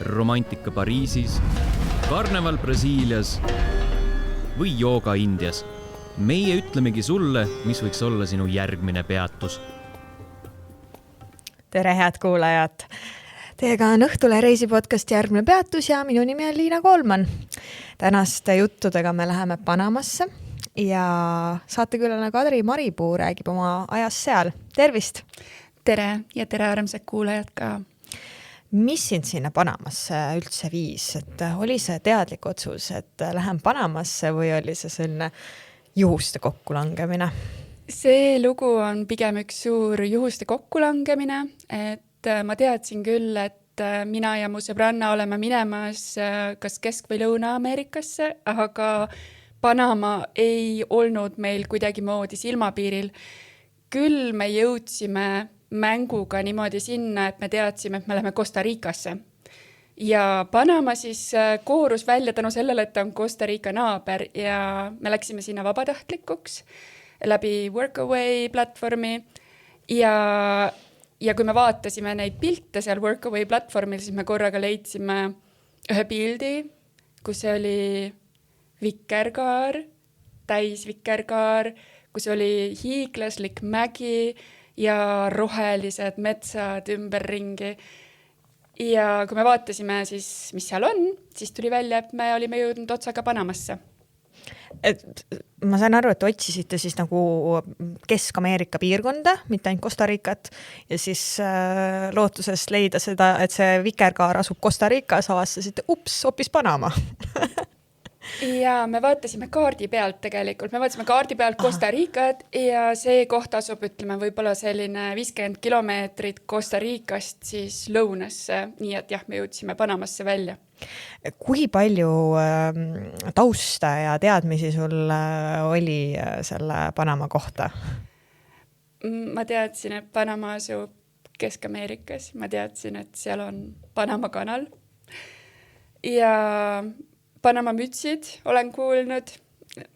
romantika Pariisis, karneval Brasiilias või jooga Indias. Meie ütlemegi sulle, mis võiks olla sinu järgmine peatus. Tere, head kuulajad! Teiega on Õhtule reisipodcast järgmine peatus ja minu nimi on Liina Koolman. Tänaste juttudega me läheme Panamasse ja saatekülaline Kadri Maripuu räägib oma ajast seal. Tervist! Tere ja tere armsad kuulajad ka! Mis sind sinna Panamasse üldse viis? Et oli see teadlik otsus, et lähen Panamasse või oli see selline juhuste kokkulangemine? See lugu on pigem üks suur juhuste kokkulangemine, et ma teadsin küll, et mina ja mu sõbranna oleme minemas kas Kesk- või Lõuna-Ameerikasse, aga Panama ei olnud meil kuidagi moodi silmapiiril. Küll me jõudsime mänguga niimoodi sinna, et me teadsime, et me läheme Costa Ricasse. Ja Panama siis koorus välja tänu sellele, et ta on Costa Rica naaber ja me läksime sinna vabatahtlikuks läbi Workaway platvormi ja kui me vaatasime neid pilte seal Workaway platvormil, siis me korraga leidsime ühe pildi, kus oli vikerkaar, täis vikerkaar, kus oli hiiglaslik mägi ja rohelised metsad ümberringi. Ja kui me vaatasime siis, mis seal on, siis tuli välja, et me olime jõudnud otsaga Panamasse. Et ma sain aru, et otsisite siis nagu Kesk-Ameerika piirkonda, mitte ainult Costa Ricat, ja siis lootuses leida seda, et see vikerkaar asub Costa Ricas, avastasite, hoopis Panama. Ja me vaatasime kaardi pealt tegelikult. Me vaatasime kaardi pealt Costa Ricat ja see koht asub, ütleme, võib-olla selline 50 kilomeetrit Costa Ricast siis lõunasse, nii et jah, me jõudsime Panamasse välja. Kui palju tausta ja teadmisi sul oli selle Panama kohta? Ma teadsin, et Panama asub Kesk-Ameerikas. Ma teadsin, et seal on Panama kanal. Ja Panama mütsid olen kuulnud.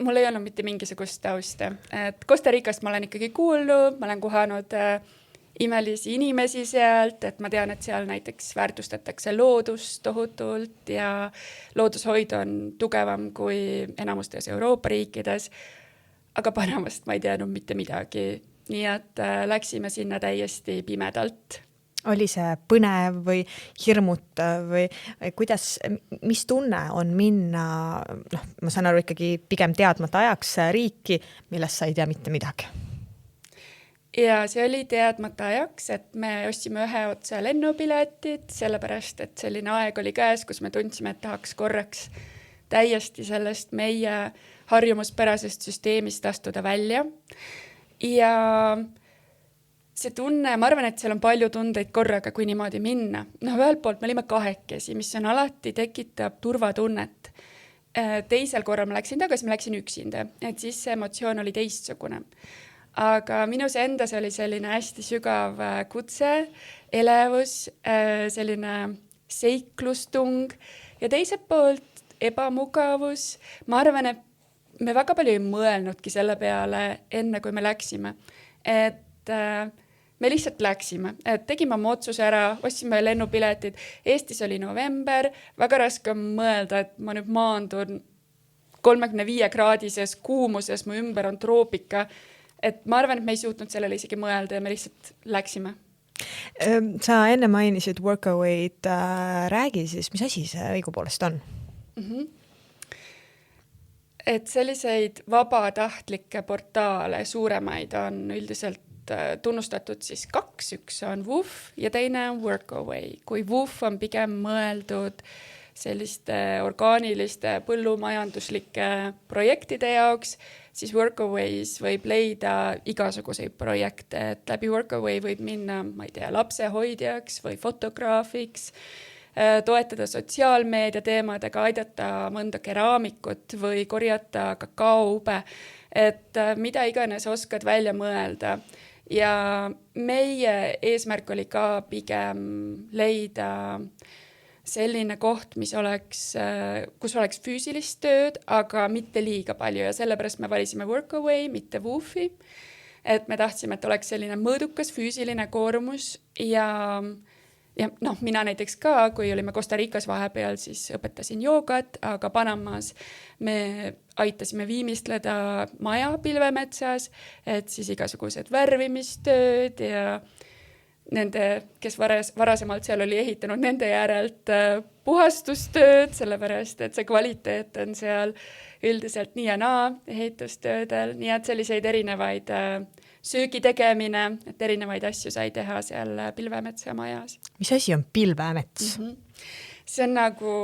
Mul ei olnud mitte mingisugust tausta. Et Costa Ricast ma olen ikkagi kuulnud, ma olen kohanud imelisi inimesi sealt, et ma tean, et seal näiteks väärtustatakse loodust tohutult ja loodushoid on tugevam kui enamustes Euroopa riikides, aga Panamast ma ei teadnud mitte midagi. Nii et läksime sinna täiesti pimedalt. Oli see põnev või hirmutav või kuidas, mis tunne on minna, ma saan aru ikkagi pigem teadmata ajaks riiki, millest sa ei tea mitte midagi? Ja see oli teadmata ajaks, et me ostsime ühe otsa lennupiletit, sellepärast, et selline aeg oli käes, kus me tundsime, et tahaks korraks täiesti sellest meie harjumuspärasest süsteemist astuda välja. Ja see tunne, ma arvan, et seal on palju tundeid korraga, kui niimoodi minna. Ühelt poolt me olime kahekesi, mis on alati tekitab turvatunnet. Teisel korral ma läksin tagasi, ma läksin üksinda, et siis see emotsioon oli teistsugune. Aga minus endas oli selline hästi sügav kutse, elevus, selline seiklustung ja teiselt poolt ebamugavus. Ma arvan, et me väga palju ei mõelnudki selle peale enne, kui me läksime. Et me lihtsalt läksime, et tegime oma otsuse ära, ostsime lennupiletid. Eestis oli november, väga raske on mõelda, et ma nüüd maandun 35-kraadises kuumuses, mu ümber on troopika. Et ma arvan, et me ei suutnud sellele isegi mõelda ja me lihtsalt läksime. Sa enne mainisid Workaway'd, räägi siis, mis asi see õigupoolest on? Et selliseid vabatahtlikke portaale, suuremaid on üldiselt tunnustatud siis kaks, üks on WWOOF ja teine on Workaway. Kui WWOOF on pigem mõeldud selliste orgaaniliste põllumajanduslike projektide jaoks, siis Workaways võib leida igasuguseid projekte, et läbi Workaway võib minna, ma ei tea, lapsehoidjaks või fotograafiks, toetada sotsiaalmeedia teemadega, aidata mõnda keraamikut või korjata kakaoube, et mida iganes oskad välja mõelda. Ja meie eesmärk oli ka pigem leida selline koht, mis oleks, kus oleks füüsilist tööd, aga mitte liiga palju ja sellepärast me valisime Workaway, mitte WWOOFi. Et me tahtsime, et oleks selline mõõdukas füüsiline koormus ja ja noh, mina näiteks ka, kui olime Costa Ricas vahepeal, siis õpetasin joogat, aga Panamas me aitasime viimistleda maja pilvemetsas, et siis igasugused värvimistööd ja nende, kes varasemalt seal oli ehitanud, nende järelt puhastustööd, sellepärast et see kvaliteet on seal üldiselt nii ja naa ehitustöödel, nii et selliseid erinevaid söögi tegemine, et erinevaid asju sai teha seal pilvemetsa majas. Mis asi on pilvemets? See on nagu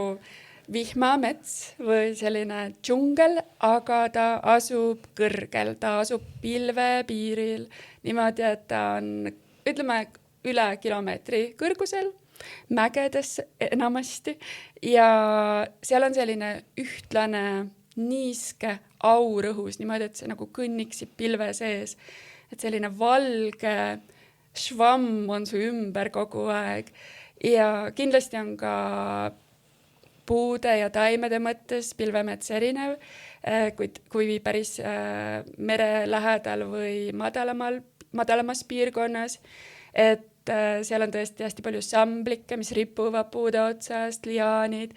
vihmamets või selline džungel, aga ta asub kõrgel, ta asub pilvepiiril niimoodi, et ta on, ütleme, üle kilomeetri kõrgusel, mägedes enamasti ja seal on selline ühtlane niiske aurõhus, niimoodi, et see nagu kõnniksid pilve sees. Et selline valge švamm on su ümber kogu aeg ja kindlasti on ka puude ja taimede mõttes pilvemets erinev, kui päris mere lähedal või madalamas piirkonnas, et seal on tõesti hästi palju samblikke, mis ripuvad puude otsast, liaanid,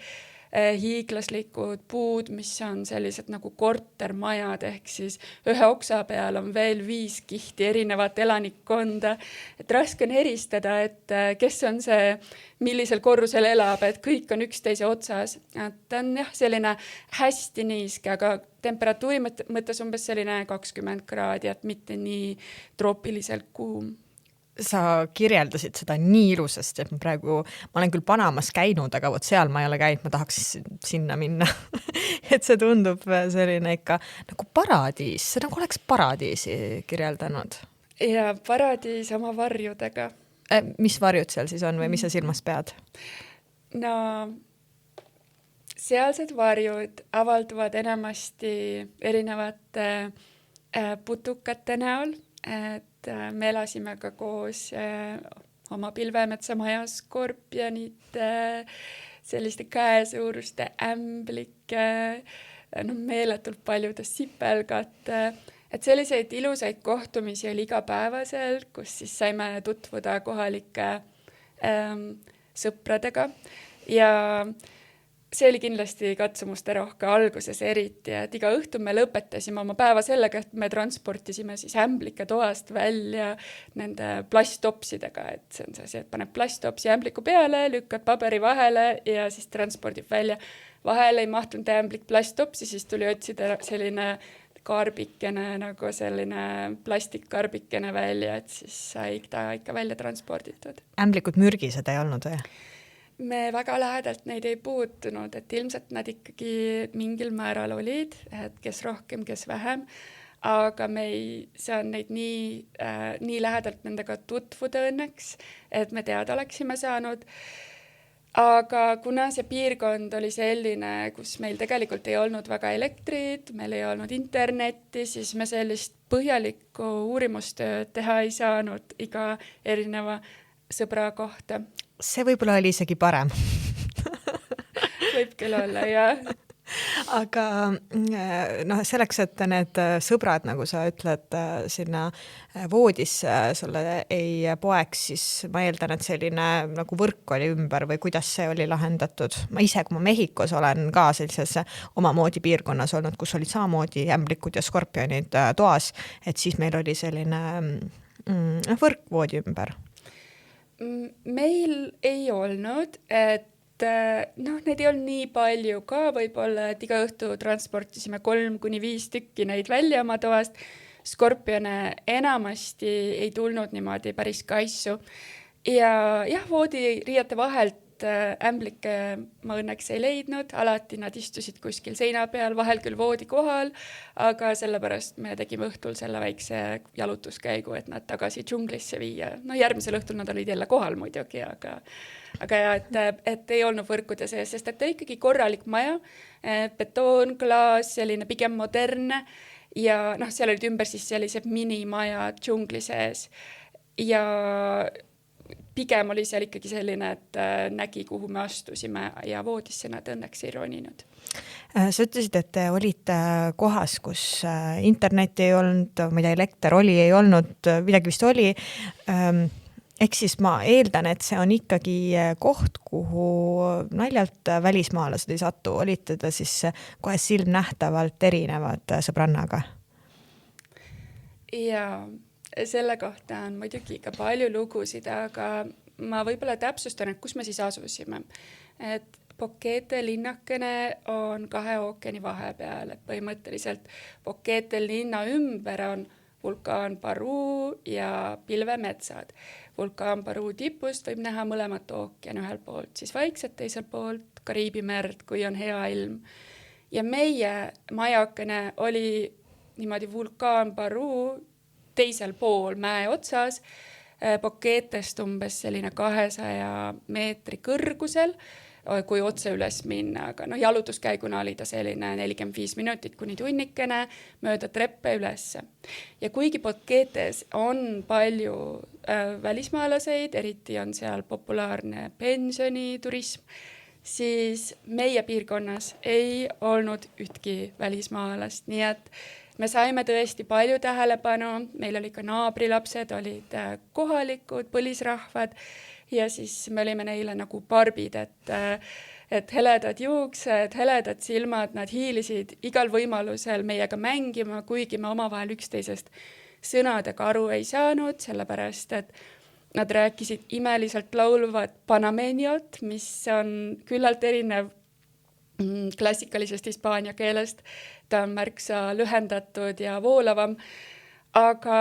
hiiglaslikud puud, mis on sellised nagu kortermajad, ehk siis ühe oksa peal on veel 5 kihti erinevat elanikkonda. Et raske on eristada, et kes on see, millisel korrusel elab, et kõik on üksteise otsas. Et on jah, selline hästi niiske, aga temperatuuri mõttes umbes selline 20 kraadi, et mitte nii troopiliselt kuum. Sa kirjeldasid seda nii ilusasti, et ma olen küll Panamas käinud, aga vot seal ma ei ole käinud, ma tahaks sinna minna. Et see tundub selline ikka nagu paradiis, see nagu oleks paradiisi kirjeldanud. Ja paradiis oma varjudega. Mis varjud seal siis on või mis sa silmas pead? No, sealsed varjud avalduvad enamasti erinevate putukate näol, et me elasime ka koos oma pilvemetsa majas skorpionite, selliste käesuuruste ämblike, meeletult paljude sipelgate, et selliseid ilusaid kohtumisi oli igapäevaselt, kus siis saime tutvuda kohalike sõpradega ja see oli kindlasti katsumuste rohke alguses eriti, et iga õhtu me lõpetasime oma päeva sellega, et me transportisime siis ämblike toast välja nende plasttopsidega, et see on see, et paneb plasttopsi ämbliku peale, lükkad paberi vahele ja siis transpordib välja. Vahele ei mahtunud ämblik plasttopsi, siis tuli otsida selline karbikene, nagu selline plastikkarbikene välja, et siis sai ta ikka välja transporditud. Ämblikud mürgised ei olnud või? Me väga lähedalt neid ei puutunud, et ilmselt nad ikkagi mingil määral olid, et kes rohkem, kes vähem, aga me ei saa neid nii lähedalt nendega tutvuda õnneks, et me teada oleksime saanud. Aga kuna see piirkond oli selline, kus meil tegelikult ei olnud väga elektrit, meil ei olnud internetti, siis me sellist põhjalikku uurimustööd teha ei saanud iga erineva sõbra kohta. See võib-olla oli isegi parem. Võib küll olla, jah. Aga selleks, et need sõbrad, nagu sa ütled, sinna voodisse sulle ei poeks, siis ma eeldan, et selline nagu võrk oli ümber või kuidas see oli lahendatud. Ma ise, kui ma Mehhikos olen ka sellises omamoodi piirkonnas olnud, kus olid samamoodi ämblikud ja skorpionid toas, et siis meil oli selline võrk voodi ümber. Meil ei olnud, et neid ei olnud nii palju ka, võib-olla, et iga õhtu transportisime 3-5 tükki neid välja oma toast. Skorpione enamasti ei tulnud niimoodi päris kaissu. Ja jah, voodiriiete vahelt ämblikke ma õnneks ei leidnud, alati nad istusid kuskil seina peal, vahel küll voodi kohal, aga sellepärast me tegime õhtul selle väikse jalutuskäigu, et nad tagasi džunglisse viia. Järgmisel õhtul nad olid jälle kohal muidugi, aga ja, et ei olnud võrkude sees, sest et ta ikkagi korralik maja, betoon, klaas, selline pigem moderne ja seal olid ümber siis sellised minimaja džungli sees ja pigem oli seal ikkagi selline, et nägi, kuhu me astusime ja voodisse nad õnneks ei roninud. Sa ütlesid, et te olite kohas, kus internet ei olnud, mida elekter oli, ei olnud, midagi vist oli. Ehk siis ma eeldan, et see on ikkagi koht, kuhu naljalt välismaalased ei satu. Olite ta siis kohe silmnähtavalt erinevad sõbrannaga? Ja selle kohta on muidugi ka palju lugusid, aga ma võib-olla täpsustan, et kus me siis asusime. Et Pokete linnakene on 2 ookeani vahepeal, et põhimõtteliselt Pokete linna ümber on vulkaan Barú ja pilvemetsad. Vulkaan Barú tipust võib näha mõlemat ookean ühel poolt, siis vaikselt teisel poolt Kariibi merd, kui on hea ilm. Ja meie majakene oli niimoodi vulkaan Barú teisel pool mäe otsas, Poketest umbes selline 200 meetri kõrgusel, kui otse üles minna, aga jalutuskäiguna oli ta selline 45 minutit kuni tunnikene mööda treppe ülesse. Ja kuigi Poketes on palju välismaalaseid, eriti on seal populaarne pensioniturism, siis meie piirkonnas ei olnud ühtki välismaalast, nii et me saime tõesti palju tähelepanu, meil oli ka naabrilapsed, olid kohalikud, põlisrahvad, ja siis me olime neile nagu barbid, et heledad juuksed, heledad silmad, nad hiilisid igal võimalusel meiega mängima, kuigi me omavahel üksteisest sõnadega aru ei saanud, sellepärast et nad rääkisid imeliselt laulvat panameñot, mis on küllalt erinev klassikalisest hispaania keelest. Ta on märksa lühendatud ja voolavam. Aga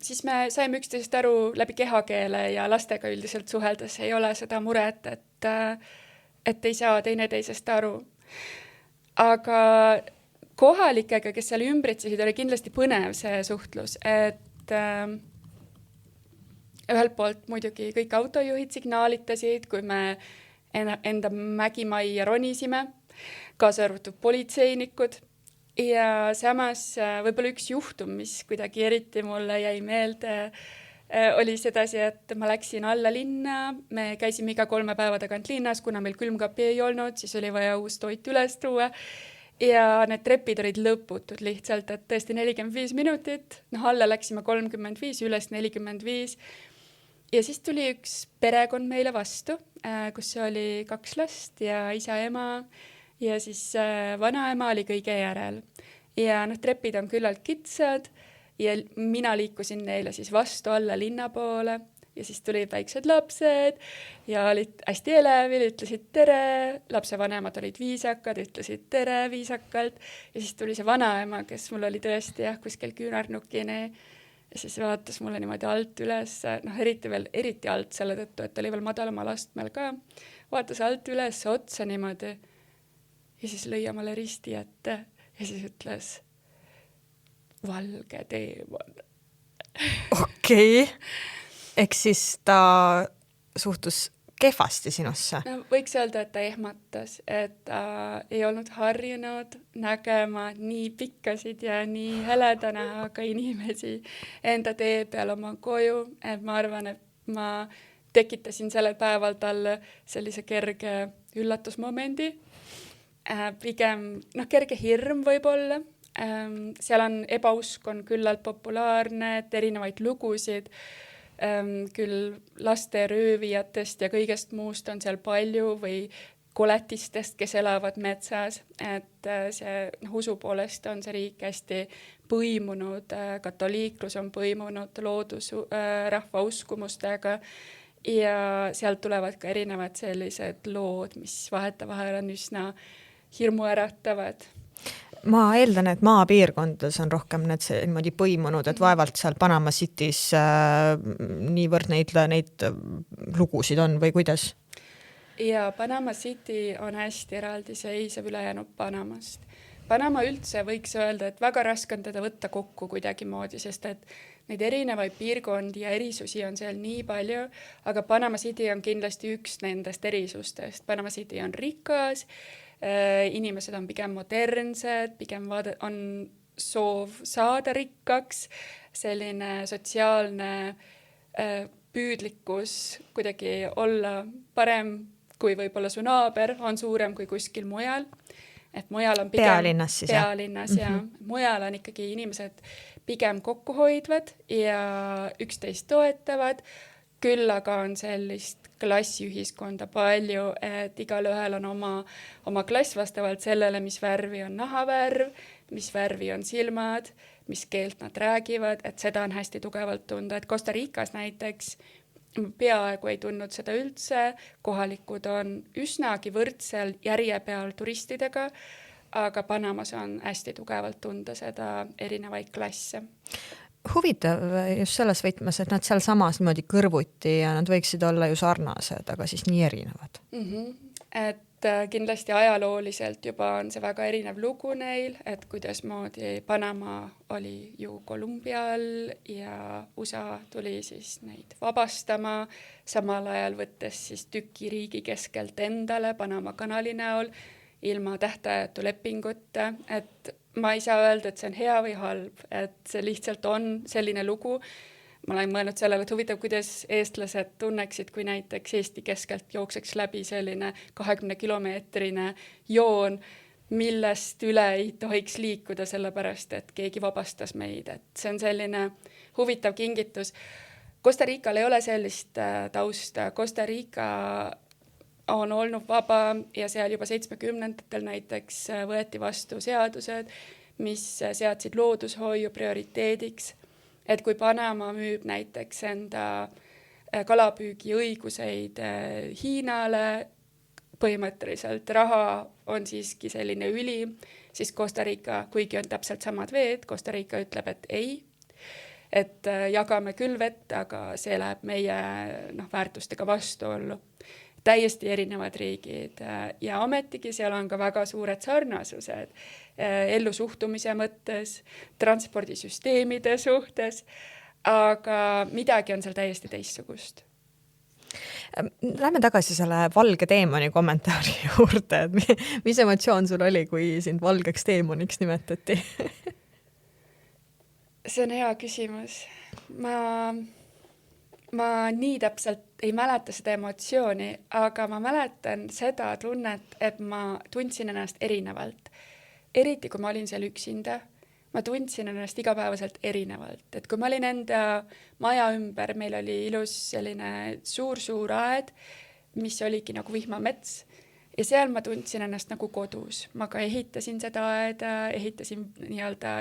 siis me saime üksteisest aru läbi kehakeele ja lastega üldiselt suheldes ei ole seda muret, et ei saa teineteisest aru. Aga kohalikega, kes seal ümbritsesid, oli kindlasti põnev see suhtlus, et ühelt poolt muidugi kõik autojuhid signaalitasid, kui me enda mägimajja ronisime, kaasa arvatud politseinikud. Ja samas võib-olla üks juhtum, mis kuidagi eriti mulle jäi meelde, oli sedasi, et ma läksin alla linna, me käisime iga 3 päeva tagant linnas, kuna meil külmkapi ei olnud, siis oli vaja uus toit üles tuua ja need trepid olid lõputud lihtsalt, et tõesti 45 minutit, alla läksime 35, üles 45 ja siis tuli üks perekond meile vastu, kus oli 2 last ja isa, ema ja siis vanaema oli kõige järel. Ja trepid on küllalt kitsad ja mina liikusin neile siis vastu alla linna poole ja siis tulid väiksed lapsed ja olid hästi elevil, ütlesid tere, lapsevanemad olid viisakad, ütlesid tere viisakalt ja siis tuli see vanaema, kes mul oli tõesti kuskil küünarnukini ja siis vaatas mulle niimoodi alt üles, eriti alt selle tõttu, et oli veel madalamal astmel ka, vaatas alt üles otsa niimoodi ja siis lõi omale risti ette ja siis ütles valge teemon. Okei. Ehk siis ta suhtus kehvasti sinusse? No, võiks öelda, et ta ehmatas, et ta ei olnud harjunud nägema nii pikkasid ja nii heleda näoga inimesi enda tee peal oma koju. Et ma arvan, et ma tekitasin sellel päeval talle sellise kerge üllatusmomendi. Pigem kerge hirm võib-olla. Seal on ebausk on küllalt populaarne, et erinevaid lugusid, küll laste röövijatest ja kõigest muust on seal palju või koletistest, kes elavad metsas, et see usu poolest on see riik hästi põimunud, katoliiklus on põimunud loodusrahva uskumustega ja sealt tulevad ka erinevad sellised lood, mis vahetevahel on üsna hirmuäratavad. Ma eeldan, et maapiirkondades on rohkem need niimoodi põimunud, et vaevalt seal Panama City's niivõrd neid lugusid on või kuidas? Ja Panama City on hästi eraldiseisev ülejäänud Panamast. Panama üldse võiks öelda, et väga raske on teda võtta kokku kuidagi moodi, sest et neid erinevaid piirkondi ja erisusi on seal nii palju, aga Panama City on kindlasti üks nendest erisustest. Panama City on rikas, inimesed on pigem modernsed, pigem on soov saada rikkaks, selline sotsiaalne püüdlikkus kuidagi olla parem kui võib-olla su naaber, on suurem kui kuskil mujal. Et mujal on pigem pealinnas siis, pealinnas ja mujal on ikkagi inimesed pigem kokkuhoidvad ja üksteist toetavad. küll aga on sellist klassiühiskonda palju, et igal ühel on oma klass vastavalt sellele, mis värvi on nahavärv, mis värvi on silmad, mis keelt nad räägivad, et seda on hästi tugevalt tunda, et Costa Ricas näiteks peaaegu ei tundnud seda üldse, kohalikud on üsnagi võrdsel järje peal turistidega, aga Panamas on hästi tugevalt tunda seda erinevaid klasse. Huvitav just selles võtmes, et nad seal samas niimoodi kõrvuti ja nad võiksid olla ju sarnased, aga siis nii erinevad. Et kindlasti ajalooliselt juba on see väga erinev lugu neil, et kuidasmoodi Panama oli ju Kolumbia all ja USA tuli siis neid vabastama, samal ajal võttes siis tüki riigi keskelt endale Panama kanali näol ilma tähtajatu lepinguta, et ma ei saa öelda, et see on hea või halb, et see lihtsalt on selline lugu. Ma olen mõelnud sellele, et huvitav, kuidas eestlased tunneksid, kui näiteks Eesti keskelt jookseks läbi selline 20-kilomeetrine joon, millest üle ei tohiks liikuda, sellepärast, et keegi vabastas meid. Et see on selline huvitav kingitus. Costa Rical ei ole sellist tausta. Costa Rica on olnud vaba ja seal juba 70-ndatel näiteks võeti vastu seadused, mis seadsid loodushoiu prioriteediks. Et kui Panama müüb näiteks enda kalapüügi õiguseid Hiinale, põhimõtteliselt raha on siiski selline ülim, siis Costa Rica, kuigi on täpselt samad veed, Costa Rica ütleb, et ei, et jagame küll vett, aga see läheb meie väärtustega vastuollu. Täiesti erinevad riigid ja ometigi seal on ka väga suured sarnasused ellu suhtumise mõttes, transpordisüsteemide suhtes, aga midagi on seal täiesti teistsugust. Lähme tagasi selle valge teemoni kommentaari juurde, et mis emotsioon sul oli, kui sind valgeks teemoniks nimetati? See on hea küsimus. Ma nii täpselt ei mäleta seda emotsiooni, aga ma mäletan seda tunnet, et ma tundsin ennast erinevalt. Eriti kui ma olin seal üksinda, ma tundsin ennast igapäevaselt erinevalt. Et kui ma olin enda maja ümber, meil oli ilus selline suur aed, mis oligi nagu vihmamets. Ja seal ma tundsin ennast nagu kodus. Ma ka ehitasin seda aeda, ehitasin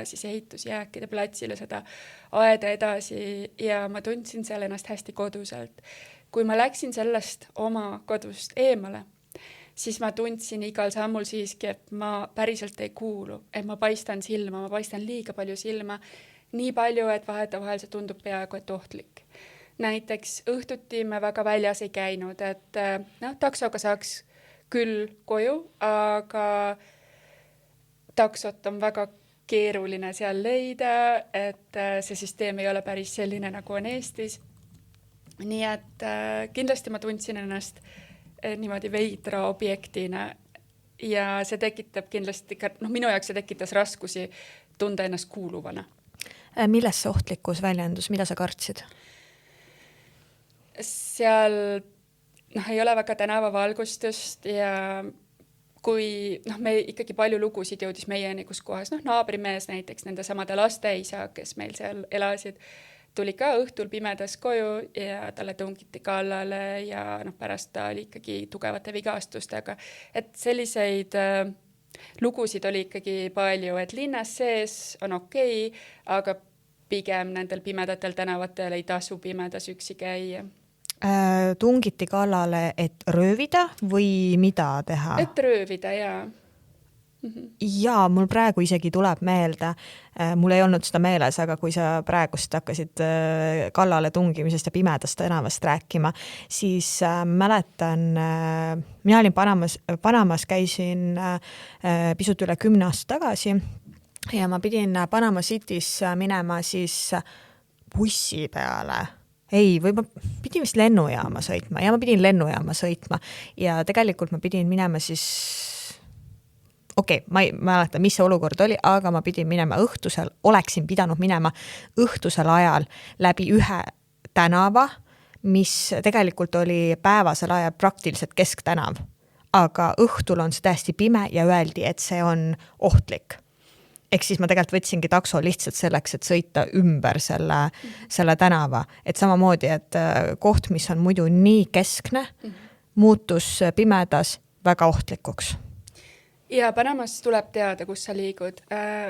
siis ehitusjääkide platsile seda aeda edasi ja ma tundsin seal ennast hästi koduselt. Kui ma läksin sellest oma kodust eemale, siis ma tundsin igal sammul siiski, et ma päriselt ei kuulu, et ma paistan silma, ma paistan liiga palju silma, nii palju, et vahetevahel see tundub peaaegu et ohtlik. Näiteks õhtuti me väga väljas ei käinud, et taksoga saaks küll koju, aga taksot on väga keeruline seal leida, et see süsteem ei ole päris selline, nagu on Eestis. Nii et kindlasti ma tundsin ennast niimoodi veidra objektina ja see tekitab kindlasti, minu jaoks see tekitas raskusi tunda ennast kuuluvana. Milles see ohtlikkus väljendus, mida sa kartsid? Seal ei ole väga tänavavalgustust ja kui me ikkagi palju lugusid jõudis meieni, kus kohas naabrimees näiteks nende samade laste isa, kes meil seal elasid, tuli ka õhtul pimedas koju ja talle tungiti kallale ja pärast ta oli ikkagi tugevate vigastustega. Et selliseid lugusid oli ikkagi palju, et linnas sees on okei, aga pigem nendel pimedatel tänavatel ei tasu pimedas üksi käia. Tungiti kallale, et röövida või mida teha? Et röövida, jaa. Jaa, mul praegu isegi tuleb meelde, mul ei olnud seda meeles, aga kui sa praegust hakkasid kallale tungimisest ja pimedast tänavast rääkima, siis mäletan, mina olin Panamas käisin pisut üle 10 aasta tagasi ja ma pidin Panama City's minema siis bussi peale. Ei, või ma pidin vist lennujaama sõitma ja ma pidin lennujaama sõitma ja tegelikult ma pidin minema siis ma ei mäleta, mis see olukord oli, aga ma pidin minema õhtusel, oleksin pidanud minema õhtusel ajal läbi ühe tänava, mis tegelikult oli päevasel ajal praktiliselt kesktänav, aga õhtul on see täiesti pime ja öeldi, et see on ohtlik. ehk siis ma tegelikult võtsingi takso lihtsalt selleks, et sõita ümber selle tänava, et samamoodi, et koht, mis on muidu nii keskne, muutus pimedas väga ohtlikuks. Ja Panamas tuleb teada, kus sa liigud.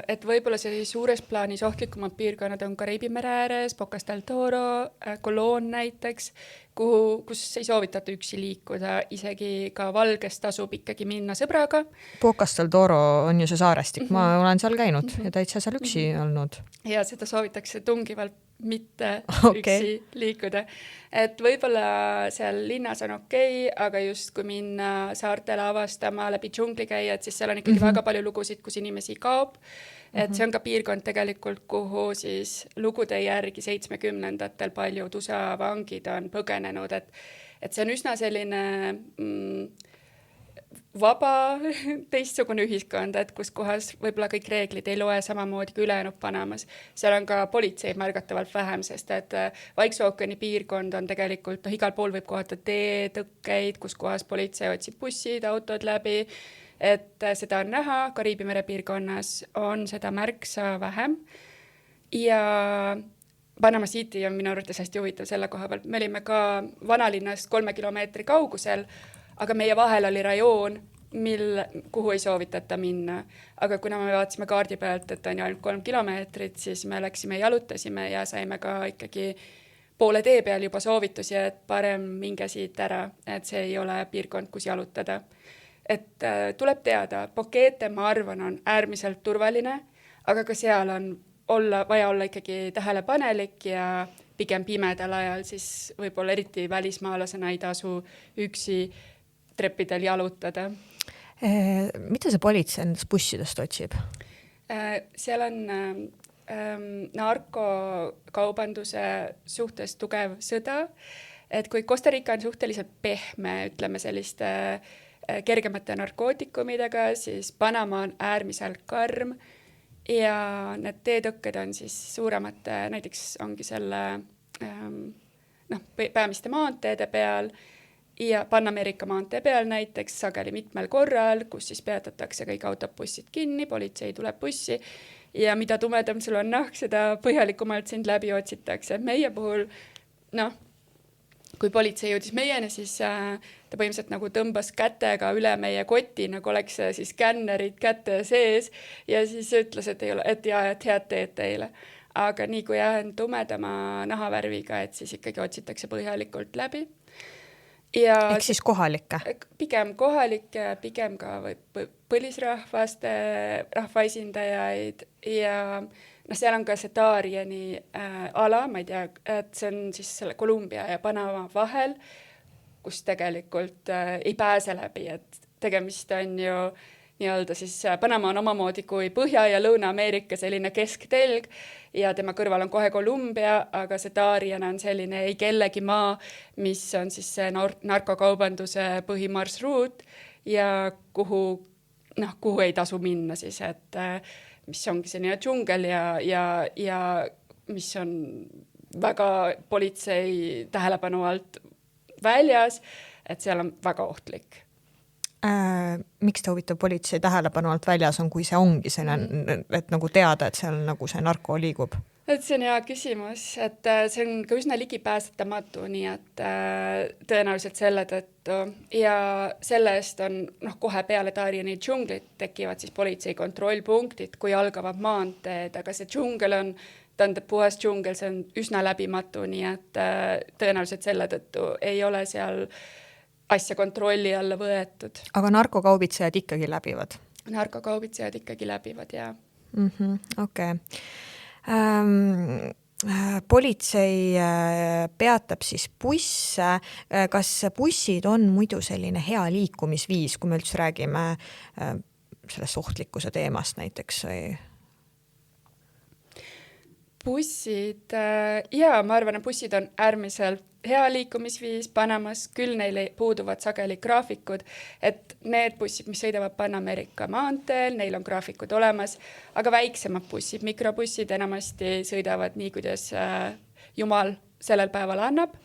Et võib-olla see suures plaanis ohtlikumad piirkonnad on Kariibi mere ääres, Bocas del Toro, Colón näiteks, kus ei soovitata üksi liikuda, isegi ka Valges tasub ikkagi minna sõbraga. Bocas del Toro on ju see saarestik, ma olen seal käinud ja täitsa seal üksi olnud. Ja seda soovitakse tungivalt mitte Okay. üksi liikuda. Et võib-olla seal linnas on okei, aga just kui minna saartele avastama läbi džungli käia, et siis seal on ikkagi väga palju lugusid, kus inimesi kaob. Et see on ka piirkond tegelikult, kuhu siis lugude järgi 70-ndatel paljud USA vangid on põgenenud, et see on üsna selline vaba, teistsugune ühiskond, et kus kohas võib-olla kõik reeglid ei loe samamoodi kui ülejäänud Panamas. Seal on ka politsei märgatavalt vähem, sest et Vaikse ookeani piirkond on tegelikult, igal pool võib kohata teetõkkeid, kus kohas politsei otsib bussid, autod läbi, et seda on näha, Kariibi mere piirkonnas on seda märksa vähem. Ja Panama City on minu arvates hästi huvitav selle koha pealt. Me olime ka vanalinnast 3 kilomeetri kaugusel, aga meie vahel oli rajoon, kuhu ei soovitata minna. Aga kuna me vaatasime kaardi pealt, et on ju ainult 3 kilomeetrit, siis me läksime jalutasime ja saime ka ikkagi poole tee peal juba soovitusi, et parem minge siit ära, et see ei ole piirkond, kus jalutada. Et tuleb teada, Boquete, ma arvan, on äärmiselt turvaline, aga ka seal on vaja olla ikkagi tähelepanelik ja pigem pimedal ajal, siis võib-olla eriti välismaalasena ei tasu üksi treppidel jalutada. Mida see politsei nendest bussidest otsib? Seal on narkokaubanduse suhtes tugev sõda, et kui Costa Rica on suhteliselt pehme, ütleme selliste kergemate narkootikumidega, siis Panama on äärmiselt karm ja need teetõkked on siis suuremate, näiteks ongi selle peamiste maanteede peal ja Pan-Ameerika maantee peal näiteks sageli mitmel korral, kus siis peatatakse kõik autobussid kinni, politsei tuleb bussi ja mida tumedam sul on nahk, seda põhjalikumalt sind läbi otsitakse. Meie puhul, kui politsei jõudis meieni, siis ta põhimõtteliselt nagu tõmbas kätega üle meie koti, nagu oleks siis skännerid käte sees ja siis ütles, et head teed teile. Aga nii kui on tumedama nahavärviga, et siis ikkagi otsitakse põhjalikult läbi. Ehk siis kohalikke? Pigem kohalikke, pigem ka põlisrahvaste rahvaesindajaid ja seal on ka see Darieni ala, ma ei tea, et see on siis selle Kolumbia ja Panama vahel, kus tegelikult ei pääse läbi, et tegemist on ju nii-öelda siis Panama on omamoodi kui Põhja- ja Lõuna-Ameerika selline kesktelg ja tema kõrval on kohe Kolumbia, aga see Darien on selline ei kellegi maa, mis on siis see narkokaubanduse põhimarsruut ja kuhu ei tasu minna siis, et mis ongi selline džungel ja mis on väga politsei tähelepanu alt väljas, et seal on väga ohtlik. Miks ta huvitav politsei tähelepanu alt väljas on, kui see ongi selline, et nagu teada, et seal nagu see narko liigub? Et see on hea küsimus, et see on ka üsna ligipääsetamatu, nii et tõenäoliselt selle tõttu ja selle eest on kohe peale Darieni džunglit tekivad siis politsei kontrollpunktid, kui algavad maanteed, aga see džungel on puhas džungel, see on üsna läbimatu, nii et tõenäoliselt selle tõttu ei ole seal asja kontrolli alla võetud. Aga narkokaubitsejad ikkagi läbivad? Narkokaubitsejad ikkagi läbivad, jaa. Okei. Politsei peatab siis busse. Kas bussid on muidu selline hea liikumisviis, kui me üldse räägime sellest ohtlikkuse teemast näiteks? Bussid, ma arvan, et bussid on äärmiselt hea liikumisviis Panamas, küll neile puuduvad sageli graafikud, et need bussid, mis sõidavad Pan-Ameerika maanteel, neil on graafikud olemas, aga väiksemad bussid, mikrobussid enamasti sõidavad nii, kuidas Jumal sellel päeval annab.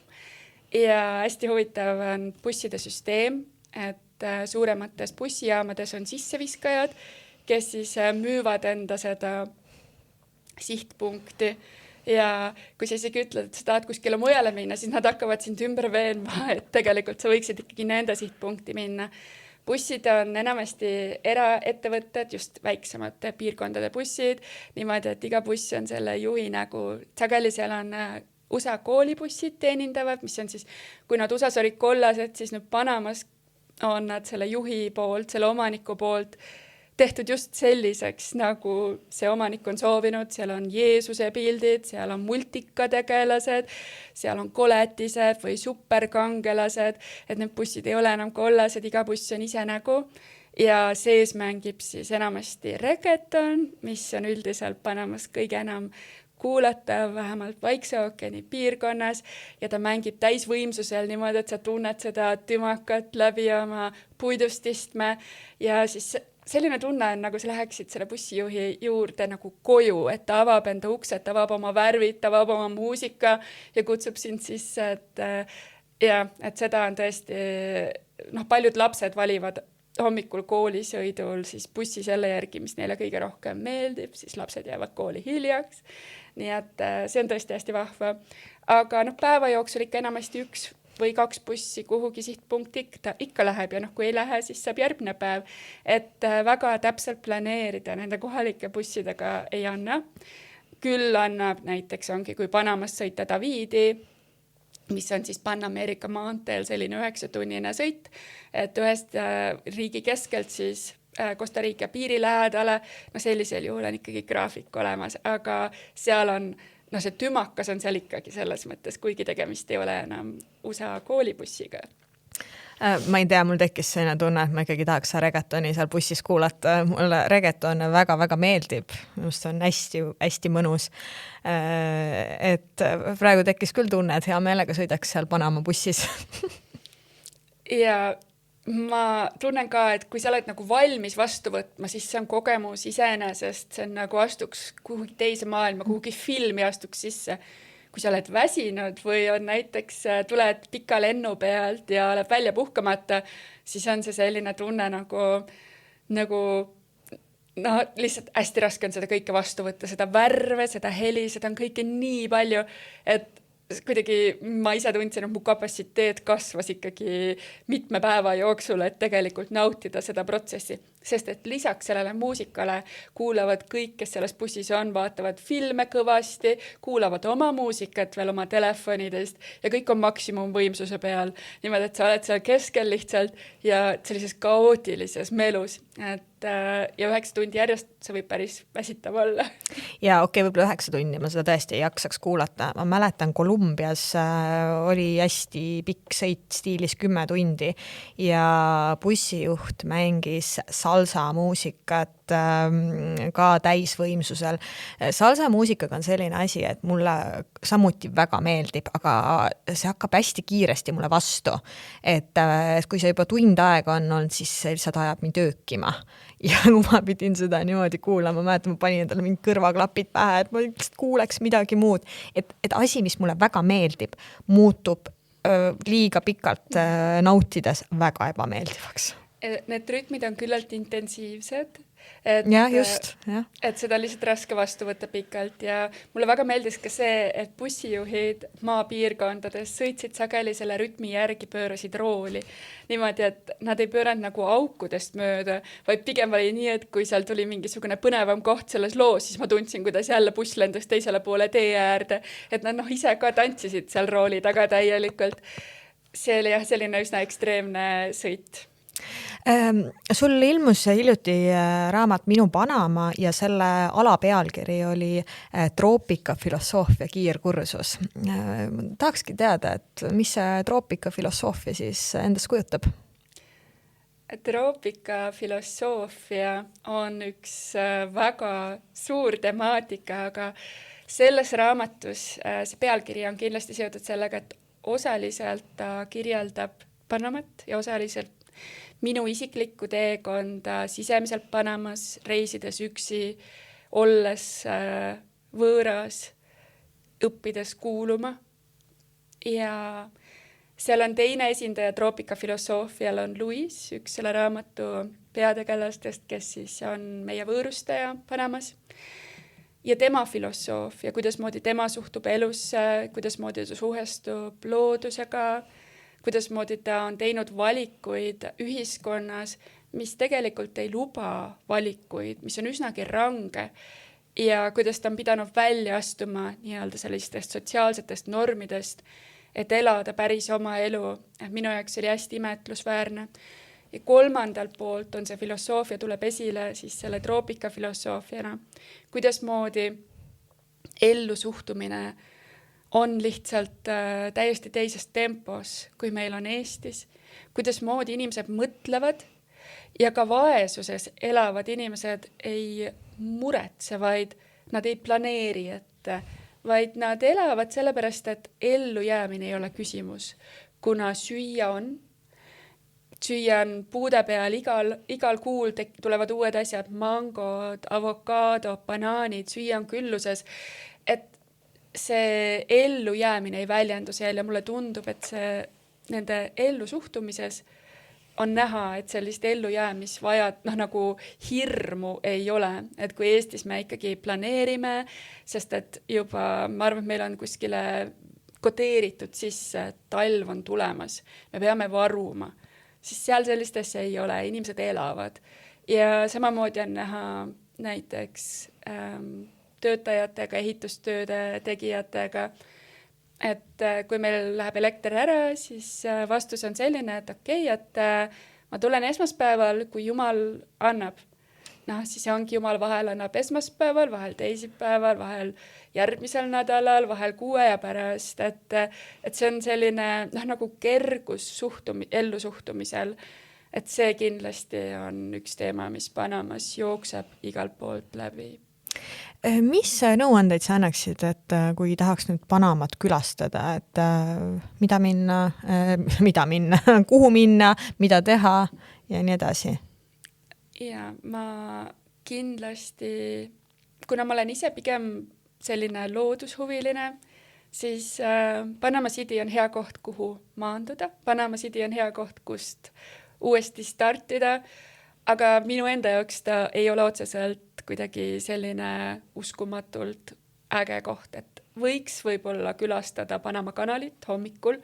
Ja hästi huvitav on busside süsteem, et suuremates bussijaamades on sisseviskajad, kes siis müüvad enda seda sihtpunkti ja kui sa isegi ütled, et sa tahad kuskile mujale minna, siis nad hakkavad sind ümber veenma, et tegelikult sa võiksid ikkagi nende sihtpunkti minna. Bussid on enamasti eraettevõtted, just väiksemate piirkondade bussid, niimoodi, et iga buss on selle juhi nägu. Sageli seal on USA koolibussid teenindavad, mis on siis, kui nad USAs olid kollased, siis nüüd Panamas on nad selle juhi poolt, selle omaniku poolt tehtud just selliseks, nagu see omanik on soovinud. Seal on Jeesuse pildid, seal on multikategelased, seal on koletised või superkangelased, et need bussid ei ole enam kollased, iga buss on ise nägu. Ja sees mängib siis enamasti reggaeton, mis on üldiselt Panamas kõige enam kuulatav, vähemalt Vaikse ookeani piirkonnas, ja ta mängib täisvõimsusel niimoodi, et sa tunned seda tümakat läbi oma puidustistme ja siis selline tunne on, nagu sa läheksid selle bussijuhi juurde nagu koju, et ta avab enda uksed, ta avab oma värvid, ta avab oma muusika ja kutsub sind sisse, et seda on tõesti, paljud lapsed valivad hommikul koolisõidul siis bussi selle järgi, mis neile kõige rohkem meeldib, siis lapsed jäävad kooli hiljaks. Nii et see on tõesti hästi vahva. Aga päeva jooksul ikka enamasti 1 või 2 bussi kuhugi sihtpunkti ikka läheb ja kui ei lähe, siis saab järgmine päev. Et väga täpselt planeerida nende kohalike bussidega ei anna. Küll annab näiteks ongi, kui Panamast sõita Davidi, mis on siis Pan-Ameerika maanteel selline 9-tunnine sõit, et ühest riigi keskelt siis Costa Rica piiri lähedale, sellisel juhul on ikkagi graafik olemas, aga seal on see tümakas on seal ikkagi selles mõttes, kuigi tegemist ei ole enam USA koolibussiga. Ma ei tea, mul tekkis selline tunne, et ma ikkagi tahaks reggaetoni seal bussis kuulata. Mulle reggaeton väga-väga meeldib. Just on hästi mõnus. Et praegu tekkis küll tunne, et hea meelega sõidaks seal Panama bussis. Ja ma tunnen ka, et kui sa oled valmis vastu võtma, siis see on kogemus iseenesest, see on astuks kuhugi teise maailma, kuhugi filmi astuks sisse. Kui sa oled väsinud või on näiteks tuled pika lennu pealt ja oled välja puhkamata, siis on see selline tunne lihtsalt hästi raske on seda kõike vastu võtta, seda värve, seda heli, seda on kõike nii palju, et kuidagi ma ise tundsin, et mu kapatsiteet kasvas ikkagi mitme päeva jooksul, et tegelikult nautida seda protsessi. Sest et lisaks sellele muusikale kuulavad kõik, kes selles bussis on, vaatavad filme kõvasti, kuulavad oma muusikat veel oma telefonidest ja kõik on maksimumvõimsuse peal. Niimoodi, et sa oled seal keskel lihtsalt ja sellises kaootilises melus. Ja 9 tundi järjest see võib päris väsitav olla. Ja võib-olla 9 tundi ma seda tõesti ei jaksaks kuulata. Ma mäletan, Kolumbias oli hästi pikk sõit stiilis 10 tundi ja bussijuht mängis salsa muusikat ka täisvõimsusel. Salsa muusikaga on selline asi, et mulle samuti väga meeldib, aga see hakkab hästi kiiresti mulle vastu. Et kui see juba tund aega on olnud, siis see lihtsalt ajab mind töökima. Ja kui ma pidin seda niimoodi kuulama, ma panin endale mingid kõrvaklapid pähe, et ma kuuleks midagi muud. Et asi, mis mulle väga meeldib, muutub liiga pikalt nautides väga ebameeldivaks. Need rütmid on küllalt intensiivsed, et seda on lihtsalt raske vastu võtta pikalt ja mulle väga meeldis ka see, et bussijuhid maapiirkondades sõitsid sageli selle rütmi järgi, pöörasid rooli. Niimoodi, et nad ei pööranud nagu aukudest mööda, vaid pigem oli nii, et kui seal tuli mingisugune põnevam koht selles loos, siis ma tundsin, kuidas jälle buss lendas teisele poole tee äärde, et nad ise ka tantsisid seal rooli taga täielikult. See oli selline üsna ekstreemne sõit. Sul ilmus hiljuti raamat Minu Panama ja selle alapealkiri oli troopikafilosoofia kiirkursus. Tahakski teada, et mis see troopikafilosoofia siis endast kujutab? Troopikafilosoofia on üks väga suur temaatika, aga selles raamatus see pealkiri on kindlasti seotud sellega, et osaliselt ta kirjeldab Panamat ja osaliselt minu isiklikku teekonda sisemiselt Panamas, reisides üksi, olles võõras, õppides kuuluma. Ja seal on teine esindaja troopikafilosoofial on Luis, üks selle raamatu peategelastest, kes siis on meie võõrustaja Panamas. Ja tema filosoofia, kuidasmoodi tema suhtub elusse, kuidasmoodi ta suhestub loodusega, kuidasmoodi ta on teinud valikuid ühiskonnas, mis tegelikult ei luba valikuid, mis on üsnagi range ja kuidas ta on pidanud välja astuma nii-öelda sellistest sotsiaalsetest normidest, et elada päris oma elu. Minu jaoks oli hästi imetlusväärne. Ja kolmandalt poolt on see filosoofia tuleb esile siis selle troopika filosoofiana. Kuidasmoodi ellu suhtumine on lihtsalt täiesti teises tempos, kui meil on Eestis. Kuidasmoodi inimesed mõtlevad ja ka vaesuses elavad inimesed ei muretse, vaid nad ei planeeri ette, vaid nad elavad sellepärast, et ellu jäämine ei ole küsimus, kuna süüa on puude peal, igal kuul tulevad uued asjad, mangod, avokaado, banaanid, süüa on külluses, et see ellu jäämine ei väljendu seal ja mulle tundub, et see nende ellu suhtumises on näha, et sellist ellujäämisvajad, nagu hirmu ei ole, et kui Eestis me ikkagi planeerime, sest et juba, ma arvan, et meil on kuskile kodeeritud sisse, et talv on tulemas, me peame varuma, siis seal sellist asja ei ole, inimesed elavad. Ja samamoodi on näha näiteks töötajatega, ehitustööde tegijatega, et kui meil läheb elekter ära, siis vastus on selline, et okei, et ma tulen esmaspäeval, kui Jumal annab. Siis ongi Jumal vahel annab esmaspäeval, vahel teisipäeval, vahel järgmisel nädalal, vahel 6 aja pärast, et see on selline nagu kergus ellu suhtumisel, et see kindlasti on üks teema, mis Panamas jookseb igalt poolt läbi. Mis nõuandeid sa annaksid, et kui tahaks nüüd Panamat külastada, et mida minna, kuhu minna, mida teha ja nii edasi? Ja ma kindlasti, kuna ma olen ise pigem selline loodushuviline, siis Panama City on hea koht, kuhu maanduda. Panama City on hea koht, kust uuesti startida, aga minu enda jaoks ta ei ole otseselt kuidagi selline uskumatult äge koht, et võiks võib-olla külastada Panama kanalit hommikul,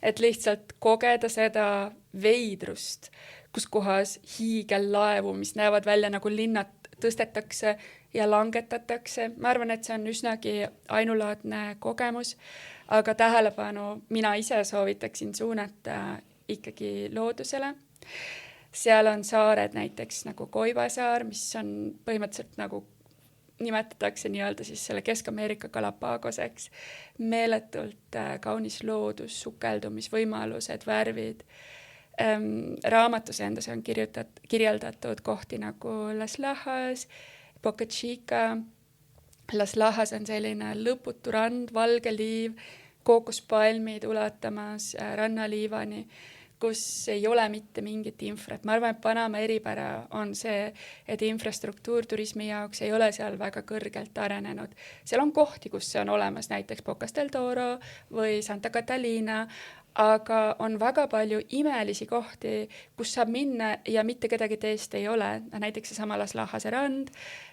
et lihtsalt kogeda seda veidrust, kus kohas hiigellaevu, mis näevad välja nagu linnad tõstetakse ja langetatakse. Ma arvan, et see on üsnagi ainulaadne kogemus, aga tähelepanu mina ise soovitaksin suunata ikkagi loodusele. Seal on saared näiteks nagu Koibasaar, mis on põhimõtteliselt nagu nimetatakse nii-öelda siis selle Kesk-Ameerika Galapagoseks. Meeletult kaunis loodus, sukeldumisvõimalused, värvid. Raamatus endas on kirjeldatud kohti nagu Las Lajas, Boca Chica. Las Lajas on selline lõputu rand, valge liiv, kookospalmid ulatamas rannaliivani, kus ei ole mitte mingit infrat. Ma arvan, et Panama eripära on see, et infrastruktuur turismi jaoks ei ole seal väga kõrgelt arenenud. Seal on kohti, kus see on olemas, näiteks Bocas del Toro või Santa Catalina, aga on väga palju imelisi kohti, kus saab minna ja mitte kedagi teist ei ole. Näiteks seesama Las Lajase rand,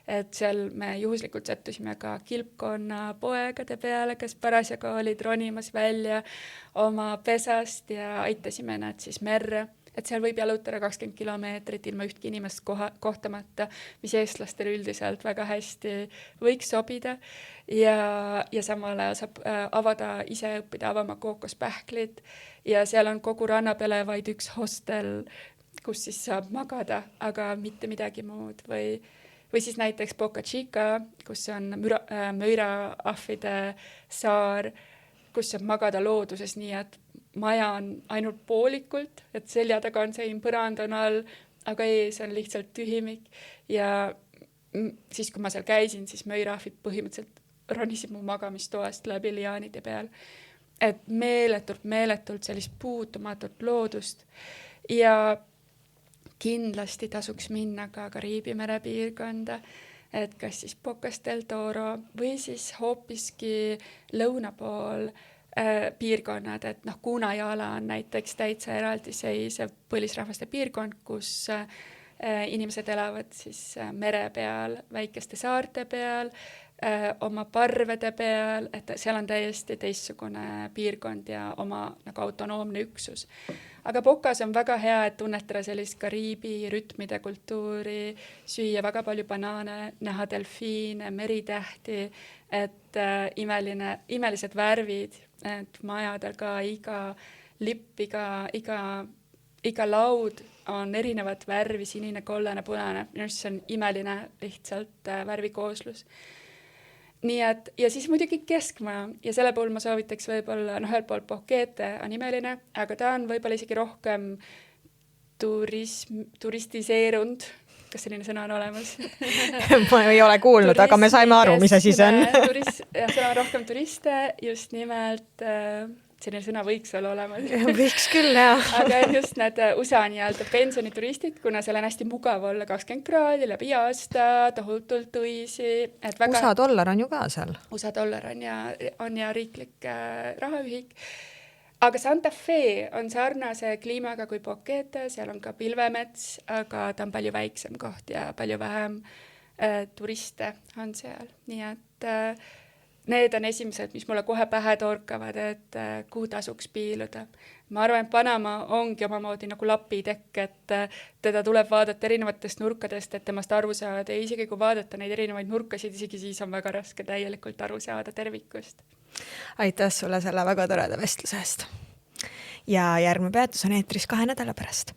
et seal me juhuslikult sattusime ka kilpkonna poegade peale, kes parasjaga olid ronimas välja oma pesast ja aitasime nad siis merre. Et seal võib jalutada 20 kilomeetrit ilma ühtki inimest kohtamata, mis eestlastele üldiselt väga hästi võiks sobida. Ja samal ajal saab ise õppida avama kookospähklit ja seal on kogu ranna peale vaid üks hostel, kus siis saab magada, aga mitte midagi muud. Või siis näiteks Boca Chica, kus on möiraahvide saar, kus saab magada looduses nii, et maja on ainult poolikult, et selja taga on sein, põrand on all, aga ees on lihtsalt tühimik. Ja siis, kui ma seal käisin, siis möiraahvid põhimõtteliselt ronisid mu magamistoast läbi liaanide peal. Et meeletult sellist puutumatut loodust. Ja kindlasti tasuks minna ka Kariibi mere piirkonda, et kas siis Bocas del Toro või siis hoopiski lõuna pool piirkonnad, et Cunayala on näiteks täitsa eraldiseisev põlisrahvaste piirkond, kus Inimesed elavad siis mere peal, väikeste saarte peal, oma parvede peal, et seal on täiesti teistsugune piirkond ja oma nagu autonoomne üksus. Aga Pocas on väga hea, et tunnetada sellist Kariibi rütmide kultuuri, süüa väga palju banaane, näha delfiine, meritähti, et imelised värvid, et majadel ka iga lipp, iga laud on erinevat värvi, sinine, kollane, punane. Minu arust see on imeline lihtsalt värvikooslus. Nii et, ja siis muidugi keskmaja ja selle puhul ma soovitaks võib-olla, ühelt poolt Boquete on imeline, aga ta on võib-olla isegi rohkem turistiseerunud. Kas selline sõna on olemas? Ma ei ole kuulnud, aga me saime aru, mis asi see on. Seal on rohkem turiste, just nimelt selline sõna võiks olla olemas. Võiks küll, jah. Aga just need USA nii-öelda pensionituristid, kuna seal on hästi mugav olla 20 kraadi läbi aasta, tohutult õisi. USA dollar on ju ka seal. USA dollar on ja riiklik rahaühik. Aga Santa Fe on sarnase kliimaga kui Boquete, seal on ka pilvemets, aga ta on palju väiksem koht ja palju vähem turiste on seal. Nii et need on esimesed, mis mulle kohe pähe torkavad, et kuhu tasuks piiluda. Ma arvan, et Panama ongi omamoodi nagu lapitekk, et teda tuleb vaadata erinevatest nurkadest, et temast aru saada. Ja isegi kui vaadata neid erinevaid nurkasid, isegi siis on väga raske täielikult aru saada tervikust. Aitäh sulle selle väga toreda vestluse eest. Ja järgmine peatus on eetris 2 nädala pärast.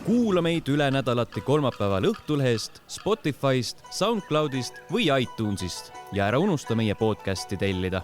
Kuula meid üle nädalati kolmapäeval Õhtulehest, Spotify'st, SoundCloud'ist või iTunes'ist ja ära unusta meie podcasti tellida.